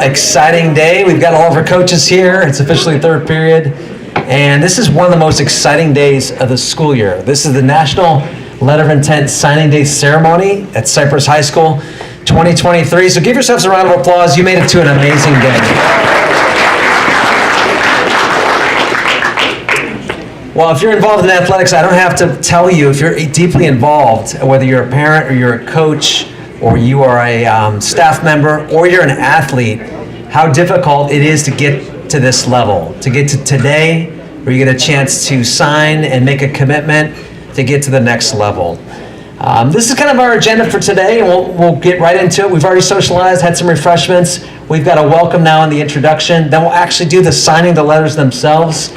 exciting day. We've got all of our coaches here. It's officially third period. And this is one of the most exciting days of the school year. This is the National Letter of Intent Signing Day Ceremony at Cypress High School 2023. So give yourselves a round of applause. You made it to an amazing day. Well, if you're involved in athletics, I don't have to tell you, if you're deeply involved, whether you're a parent or you're a coach or you are a staff member or you're an athlete, how difficult it is to get to this level, to get to today, where you get a chance to sign and make a commitment to get to the next level. This is kind of our agenda for today, and we'll get right into it. We've already socialized, had some refreshments. We've got a welcome now in the introduction. Then we'll actually do the signing the letters themselves,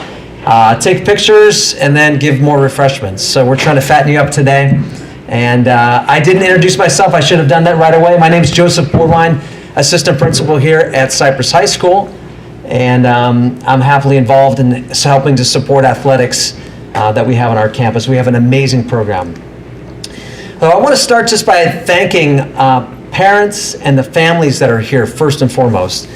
take pictures, and then give more refreshments. So we're trying to fatten you up today. And I didn't introduce myself. I should have done that right away. My name is Joseph Borwine, assistant principal here at Cypress High School. And I'm happily involved in helping to support athletics that we have on our campus. We have an amazing program. So I want to start just by thanking parents and the families that are here first and foremost.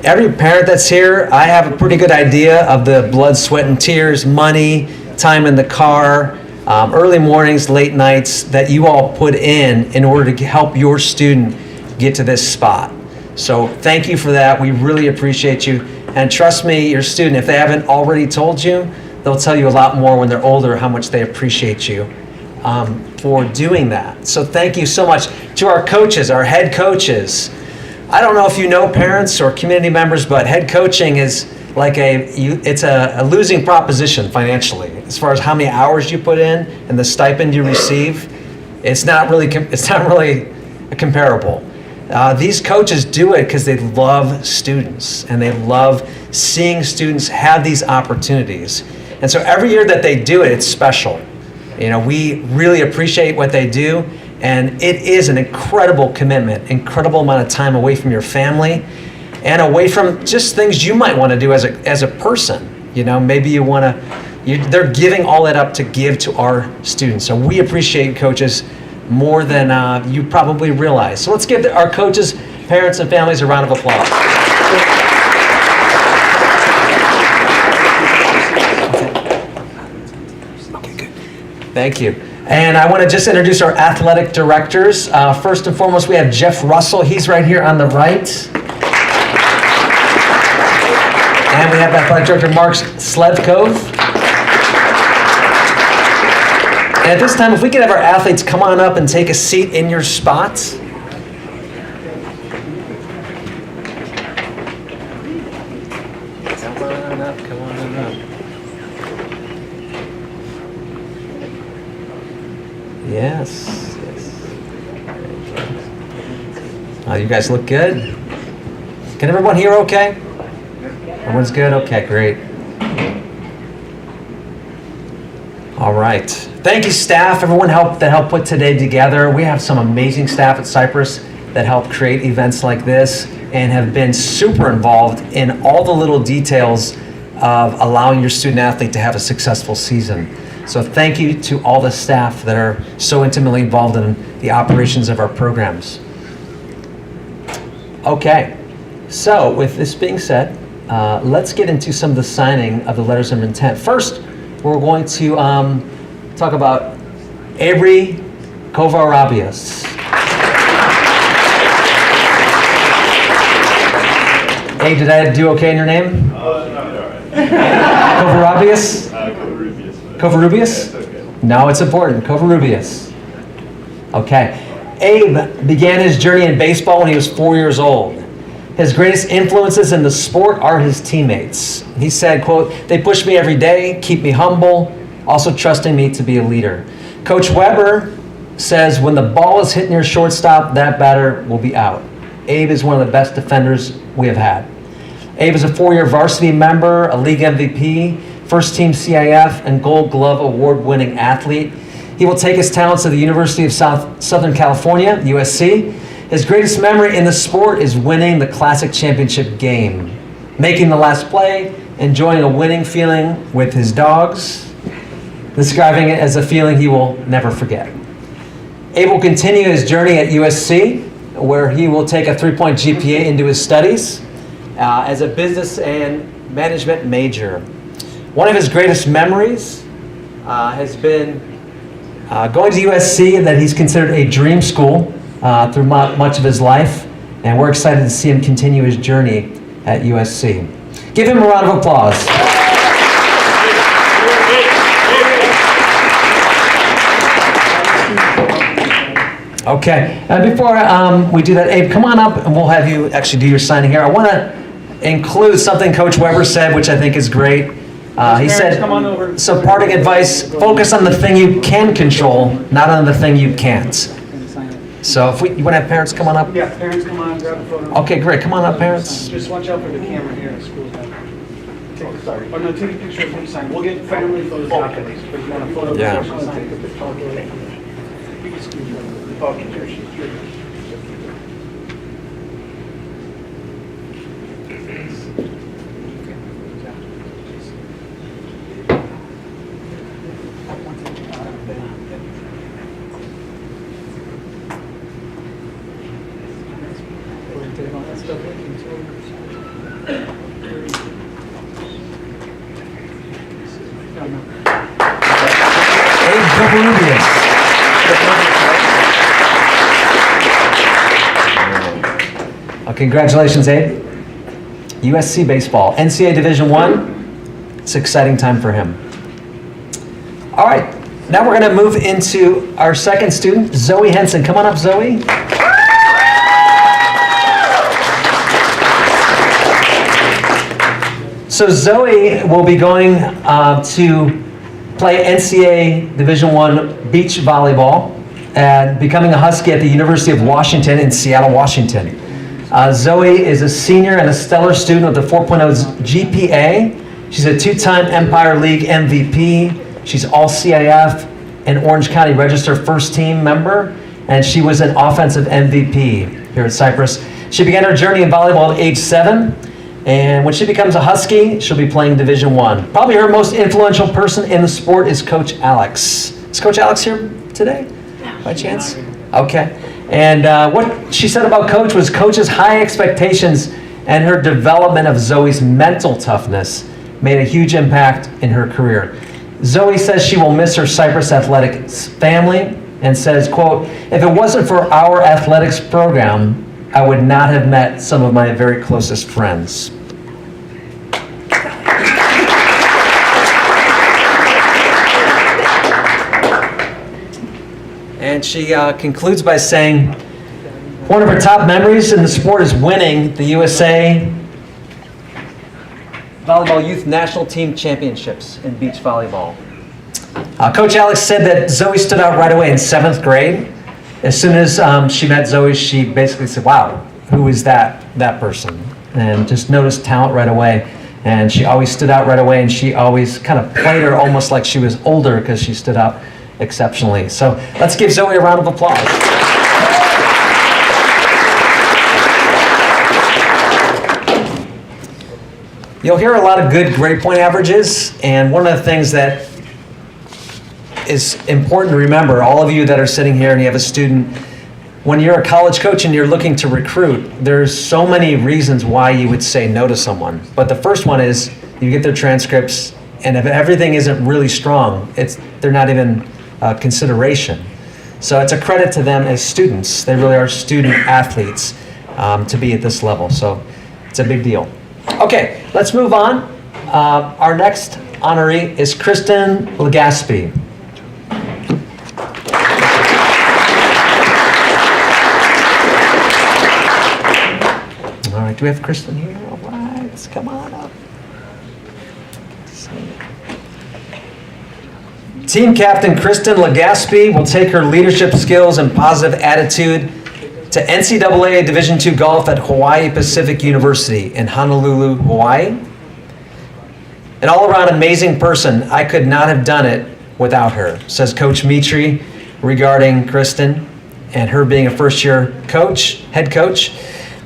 Every parent that's here, I have a pretty good idea of the blood, sweat, and tears, money, time in the car, early mornings, late nights that you all put in order to help your student get to this spot. So thank you for that. We really appreciate you. And trust me, your student, if they haven't already told you, they'll tell you a lot more when they're older how much they appreciate you for doing that. So thank you so much to our coaches, our head coaches. I don't know if you know parents or community members, but head coaching is like it's a losing proposition financially. As far as how many hours you put in and the stipend you receive, it's not really comparable. These coaches do it because they love students and they love seeing students have these opportunities. And so every year that they do it, it's special. You know, we really appreciate what they do, and it is an incredible commitment, incredible amount of time away from your family and away from just things you might want to do as a person. You know, maybe you want to, they're giving all that up to give to our students. So we appreciate coaches more than you probably realize. So let's give our coaches, parents, and families a round of applause. Okay, good. Thank you. And I want to just introduce our athletic directors. First and foremost, we have Jeff Russell. He's right here on the right. And we have athletic director Mark Sledkov. And at this time, if we could have our athletes come on up and take a seat in your spots. Come on up, come on up. Yes, yes. Oh, you guys look good. Can everyone hear okay? Everyone's good? Okay, great. All right. Thank you, staff. Everyone that helped put today together. We have some amazing staff at Cypress that help create events like this and have been super involved in all the little details of allowing your student athlete to have a successful season. So thank you to all the staff that are so intimately involved in the operations of our programs. Okay. So with this being said, let's get into some of the signing of the letters of intent. First, we're going to talk about Abe Arabias. Hey, did I do okay in your name? No, all right. Arabias? Covarrubias? Okay. No, it's important. Arabias. Okay. Abe began his journey in baseball when he was 4 years old. His greatest influences in the sport are his teammates. He said, quote, "They push me every day, keep me humble, also trusting me to be a leader." Coach Weber says, "When the ball is hitting your shortstop, that batter will be out." Abe is one of the best defenders we have had. Abe is a 4-year varsity member, a league MVP, first team CIF, and Gold Glove award-winning athlete. He will take his talents to the University of Southern California, USC. His greatest memory in the sport is winning the Classic Championship game, making the last play, enjoying a winning feeling with his dogs, describing it as a feeling he will never forget. Abe will continue his journey at USC, where he will take a 3-point GPA into his studies. as a business and management major. One of his greatest memories has been going to USC, that he's considered a dream school through much of his life, and we're excited to see him continue his journey at USC. Give him a round of applause. Okay, before we do that, Abe, come on up and we'll have you actually do your signing here. I want to include something Coach Weber said, which I think is great. He said, some parting advice, focus on the thing you can control, not on the thing you can't. So if you want to have parents come on up? Yeah, parents come on, grab a photo. Okay, great, come on up, parents. Just watch out for the camera here at school. Sorry. Oh, no, take a picture of him sign. We'll get family photos afterwards, but you want a photo of Yeah. the person sign? Okay, here she is. Abe Arabias. Congratulations, Abe. USC baseball, NCAA Division I. It's an exciting time for him. All right, now we're going to move into our second student, Zoe Henson. Come on up, Zoe. So Zoe will be going to play NCAA Division I beach volleyball and becoming a Husky at the University of Washington in Seattle, Washington. Zoe is a senior and a stellar student with a 4.0 GPA. She's a two-time Empire League MVP. She's all CIF and Orange County Register first team member, and she was an offensive MVP here at Cypress. She began her journey in volleyball at age 7, and when she becomes a Husky, she'll be playing Division I. Probably her most influential person in the sport is Coach Alex. Is Coach Alex here today, by chance? Okay. And what she said about Coach was Coach's high expectations and her development of Zoe's mental toughness made a huge impact in her career. Zoe says she will miss her Cypress athletics family and says, quote, "If it wasn't for our athletics program, I would not have met some of my very closest friends." And she concludes by saying, one of her top memories in the sport is winning the USA Volleyball Youth National Team Championships in beach volleyball. Coach Alex said that Zoe stood out right away in 7th grade. As soon as she met Zoe, she basically said, wow, who is that person? And just noticed talent right away. And she always stood out right away, and she always kind of played her almost like she was older because she stood out exceptionally. So let's give Zoe a round of applause. You'll hear a lot of good grade point averages, and one of the things that is important to remember, all of you that are sitting here and you have a student, when you're a college coach and you're looking to recruit, there's so many reasons why you would say no to someone. But the first one is you get their transcripts, and if everything isn't really strong, they're not even consideration. So it's a credit to them as students. They really are student athletes to be at this level. So it's a big deal. Okay, let's move on. Our next honoree is Kristen Legaspi. All right, do we have Kristen here? All right, let's come on up. Team captain Kristen Legaspi will take her leadership skills and positive attitude to NCAA Division II golf at Hawaii Pacific University in Honolulu, Hawaii. An all-around amazing person. I could not have done it without her, says Coach Mitri regarding Kristen and her being a first-year head coach.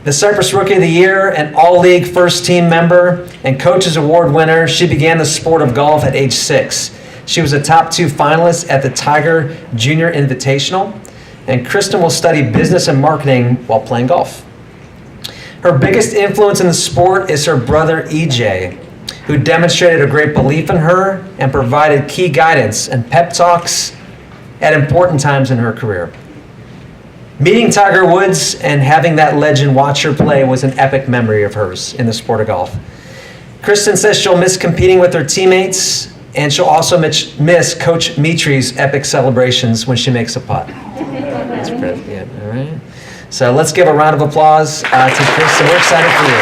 The Cypress Rookie of the Year, an all-league first-team member, and Coach's Award winner, she began the sport of golf at age 6. She was a top 2 finalist at the Tiger Junior Invitational, and Kristen will study business and marketing while playing golf. Her biggest influence in the sport is her brother EJ, who demonstrated a great belief in her and provided key guidance and pep talks at important times in her career. Meeting Tiger Woods and having that legend watch her play was an epic memory of hers in the sport of golf. Kristen says she'll miss competing with her teammates, and she'll also miss Coach Mitri's epic celebrations when she makes a putt. That's pretty good, all right? So let's give a round of applause to Kristen. We're excited for you.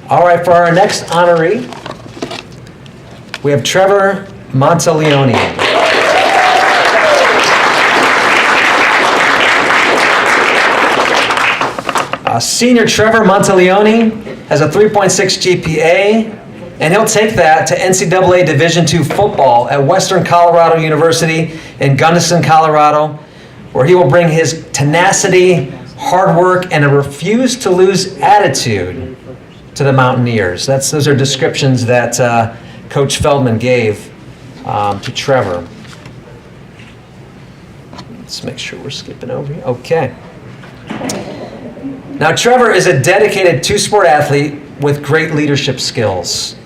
All right, for our next honoree, we have Trevor Monteleone. Senior Trevor Monteleone has a 3.6 GPA, and he'll take that to NCAA Division II football at Western Colorado University in Gunnison, Colorado, where he will bring his tenacity, hard work, and a refuse-to-lose attitude to the Mountaineers. Those are descriptions that Coach Feldman gave to Trevor. Let's make sure we're skipping over here. Okay. Now, Trevor is a dedicated two-sport athlete with great leadership skills.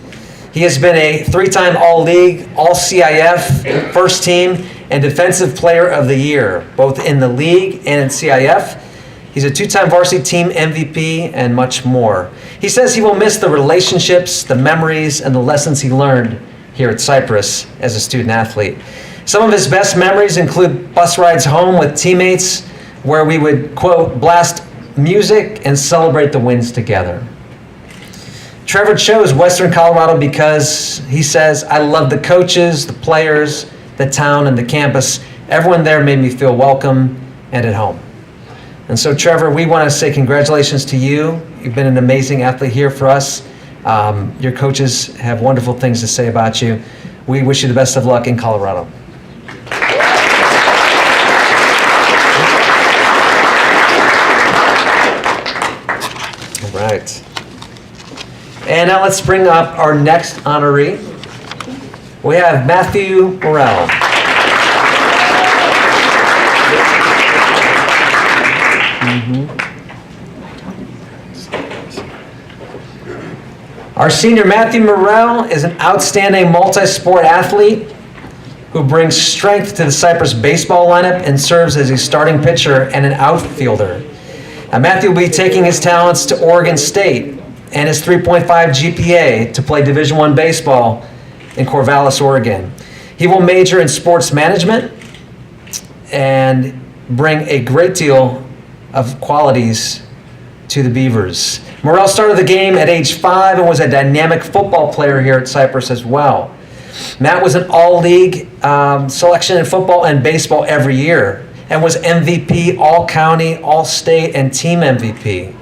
He has been a three-time All-League, All-CIF, First Team, and Defensive Player of the Year, both in the league and in CIF. He's a two-time varsity team MVP and much more. He says he will miss the relationships, the memories, and the lessons he learned here at Cypress as a student athlete. Some of his best memories include bus rides home with teammates where we would, quote, blast music and celebrate the wins together. Trevor chose Western Colorado because he says, I love the coaches, the players, the town, and the campus. Everyone there made me feel welcome and at home. And so, Trevor, we want to say congratulations to you. You've been an amazing athlete here for us. Your coaches have wonderful things to say about you. We wish you the best of luck in Colorado. All right. And now let's bring up our next honoree. We have Matthew Morrell. Our senior Matthew Morrell is an outstanding multi-sport athlete who brings strength to the Cypress baseball lineup and serves as a starting pitcher and an outfielder. Matthew will be taking his talents to Oregon State and his 3.5 GPA to play Division I baseball in Corvallis, Oregon. He will major in sports management and bring a great deal of qualities to the Beavers. Morrell started the game at age 5 and was a dynamic football player here at Cypress as well. Matt was an all-league selection in football and baseball every year and was MVP, all-county, all-state, and team MVP.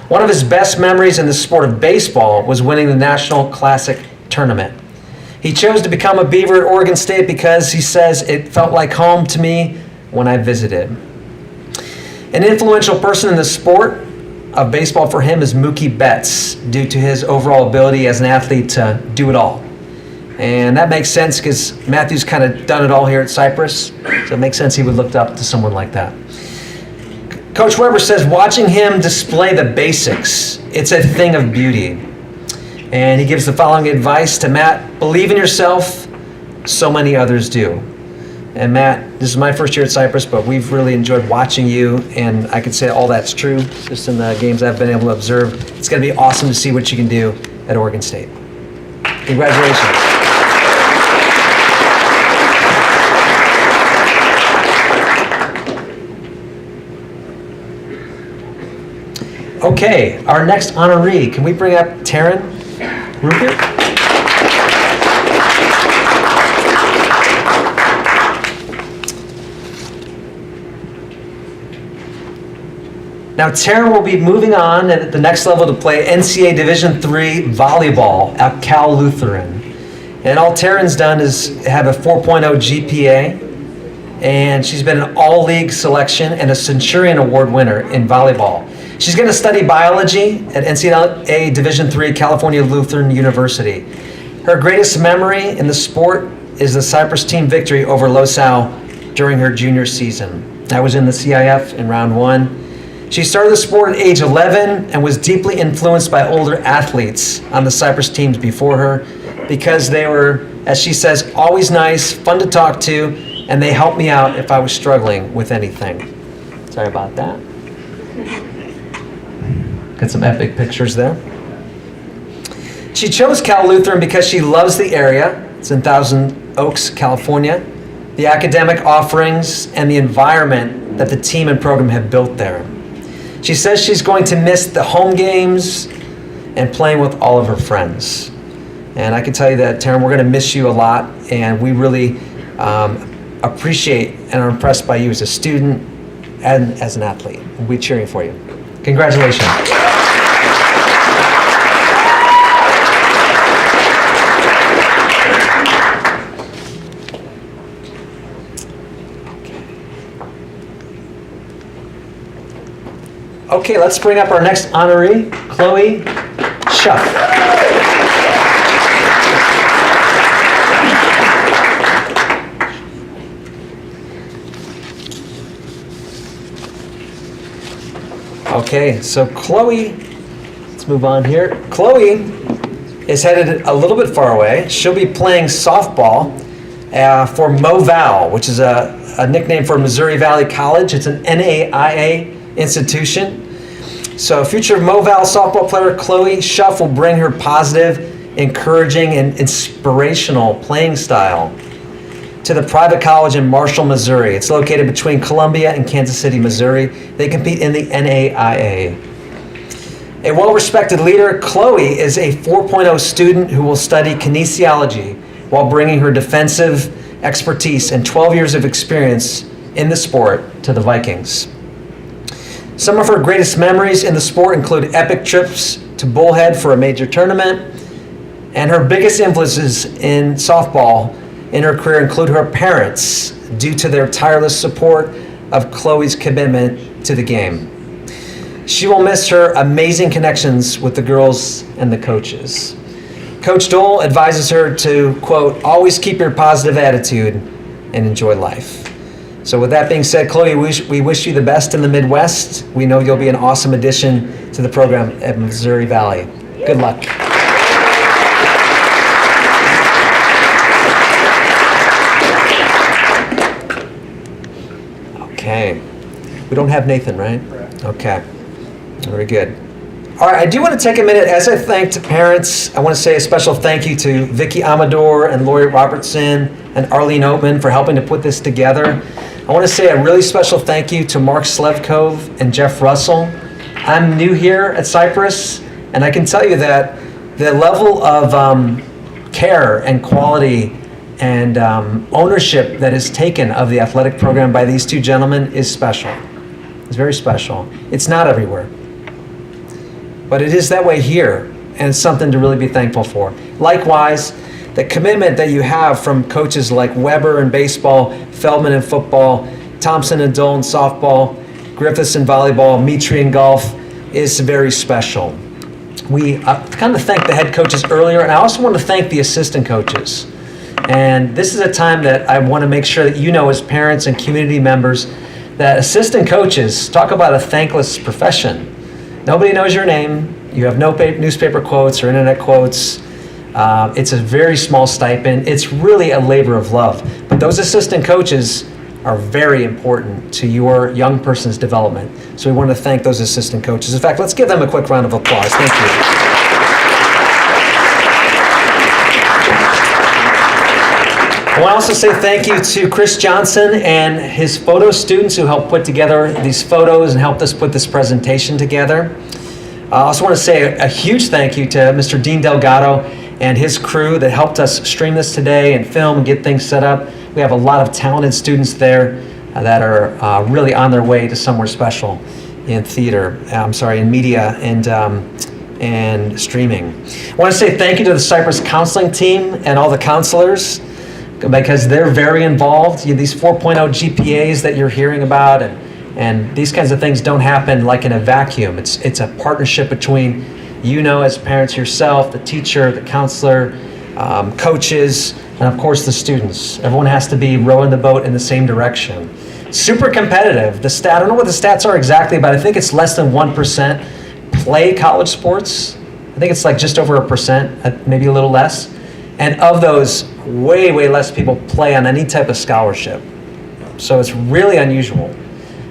One of his best memories in the sport of baseball was winning the National Classic Tournament. He chose to become a Beaver at Oregon State because he says it felt like home to me when I visited. An influential person in the sport of baseball for him is Mookie Betts, due to his overall ability as an athlete to do it all. And that makes sense because Matthew's kind of done it all here at Cypress, so it makes sense he would look up to someone like that. Coach Weber says watching him display the basics, it's a thing of beauty. And he gives the following advice to Matt: believe in yourself, so many others do. And Matt, this is my first year at Cypress, but we've really enjoyed watching you, and I could say all that's true just in the games I've been able to observe. It's going to be awesome to see what you can do at Oregon State. Congratulations. Okay, our next honoree. Can we bring up Taryn Rupert? Now, Taryn will be moving on at the next level to play NCAA Division III volleyball at Cal Lutheran. And all Taryn's done is have a 4.0 GPA, and she's been an all-league selection and a Centurion Award winner in volleyball. She's going to study biology at NCAA Division III California Lutheran University. Her greatest memory in the sport is the Cypress team victory over LoSal during her junior season. I was in the CIF in round 1. She started the sport at age 11 and was deeply influenced by older athletes on the Cypress teams before her because they were, as she says, always nice, fun to talk to, and they helped me out if I was struggling with anything. Sorry about that. Got some epic pictures there. She chose Cal Lutheran because she loves the area. It's in Thousand Oaks, California. The academic offerings and the environment that the team and program have built there. She says she's going to miss the home games and playing with all of her friends. And I can tell you that, Taryn, we're going to miss you a lot, and we really appreciate and are impressed by you as a student and as an athlete. We're cheering for you. Congratulations. Okay, let's bring up our next honoree, Chloe Schuff. Okay, so Chloe, let's move on here. Chloe is headed a little bit far away. She'll be playing softball for MoVal, which is a nickname for Missouri Valley College. It's an NAIA institution. So future MoVal softball player Chloe Schuff will bring her positive, encouraging, and inspirational playing style to the private college in Marshall, Missouri. It's located between Columbia and Kansas City, Missouri. They compete in the NAIA. A well-respected leader, Chloe is a 4.0 student who will study kinesiology while bringing her defensive expertise and 12 years of experience in the sport to the Vikings. Some of her greatest memories in the sport include epic trips to Bullhead for a major tournament, and her biggest influences in softball in her career include her parents due to their tireless support of Chloe's commitment to the game. She will miss her amazing connections with the girls and the coaches. Coach Dole advises her to, quote, always keep your positive attitude and enjoy life. So with that being said, Chloe, we wish you the best in the Midwest. We know you'll be an awesome addition to the program at Missouri Valley. Good luck. Okay. We don't have Nathan, right? Okay. Very good. All right, I do want to take a minute. As I thanked parents, I want to say a special thank you to Vicki Amador and Lori Robertson and Arlene Oatman for helping to put this together. I want to say a really special thank you to Mark Slevkov and Jeff Russell. I'm new here at Cypress, and I can tell you that the level of care and quality and ownership that is taken of the athletic program by these two gentlemen is special. It's very special. It's not everywhere, but it is that way here, and it's something to really be thankful for. Likewise, the commitment that you have from coaches like Weber in baseball, Feldman in football, Thompson and Dole in softball, Griffiths in volleyball, Mitri in golf is very special. We kind of thanked the head coaches earlier, and I also want to thank the assistant coaches. And this is a time that I want to make sure that you know as parents and community members that assistant coaches, talk about a thankless profession. Nobody knows your name. You have no newspaper quotes or internet quotes. It's a very small stipend. It's really a labor of love. But those assistant coaches are very important to your young person's development. So we want to thank those assistant coaches. In fact, let's give them a quick round of applause. Thank you. I want to also say thank you to Chris Johnson and his photo students who helped put together these photos and helped us put this presentation together. I also want to say a huge thank you to Mr. Dean Delgado and his crew that helped us stream this today and film and get things set up. We have a lot of talented students there that are really on their way to somewhere special in theater, in media and streaming. I want to say thank you to the Cypress counseling team and all the counselors, because they're very involved. These 4.0 GPAs that you're hearing about and these kinds of things don't happen like in a vacuum. It's a partnership between as parents yourself, the teacher, the counselor, coaches, and of course the students. Everyone has to be rowing the boat in the same direction. Super competitive. I don't know what the stats are exactly, but I think it's less than 1% play college sports. I think it's like just over 1%, maybe a little less. And of those, way, way less people play on any type of scholarship. So it's really unusual.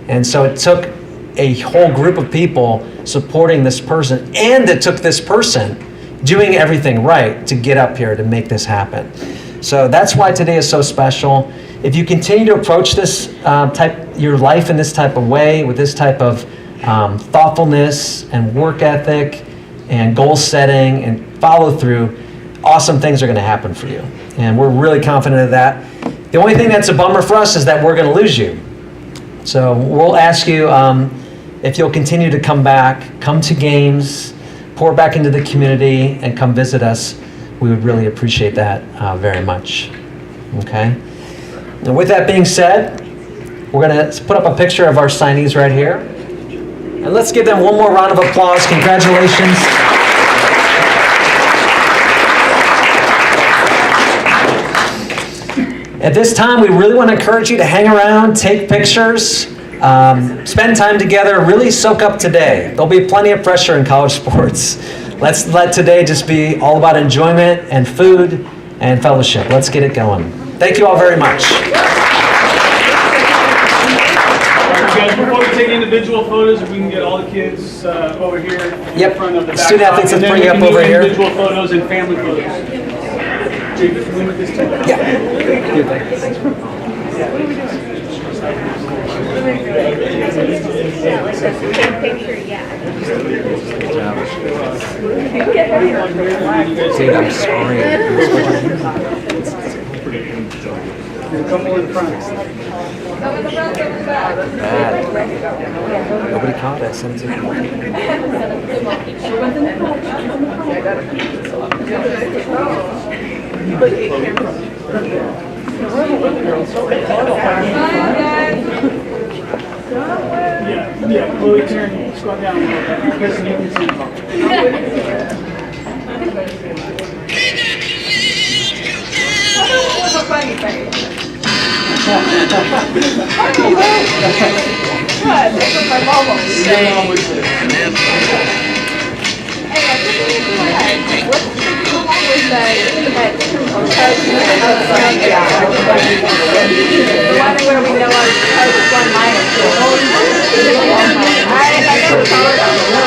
And so it took a whole group of people supporting this person, and it took this person doing everything right to get up here to make this happen. So that's why today is so special. If you continue to approach this your life in this type of way, with this type of thoughtfulness and work ethic and goal setting and follow through, awesome things are going to happen for you. And we're really confident of that. The only thing that's a bummer for us is that we're going to lose you. So we'll ask you if you'll continue to come back, come to games, pour back into the community, and come visit us. We would really appreciate that very much. Okay? And with that being said, we're going to put up a picture of our signees right here. And let's give them one more round of applause. Congratulations. At this time, we really want to encourage you to hang around, take pictures, spend time together, really soak up today. There'll be plenty of pressure in college sports. Let's let today just be all about enjoyment and food and fellowship. Let's get it going. Thank you all very much. Guys, before we take individual photos, if we can get all the kids over here in front of the back. Student athletes, let's bring you up and then we over can do here. individual photos and family photos. Jake, can we with this too? Yeah. Dude, I'm sorry. Come more in front. Bad. Nobody caught us. Yeah, Chloe, Taryn, squat down a little bit. Kristen, you can see them. What's a funny face? What? That's what my mom would say. Your mom would say. Hey, I think we need to what's the thing your mom would say? That coach, the one where we know our coach won minus. I never told her.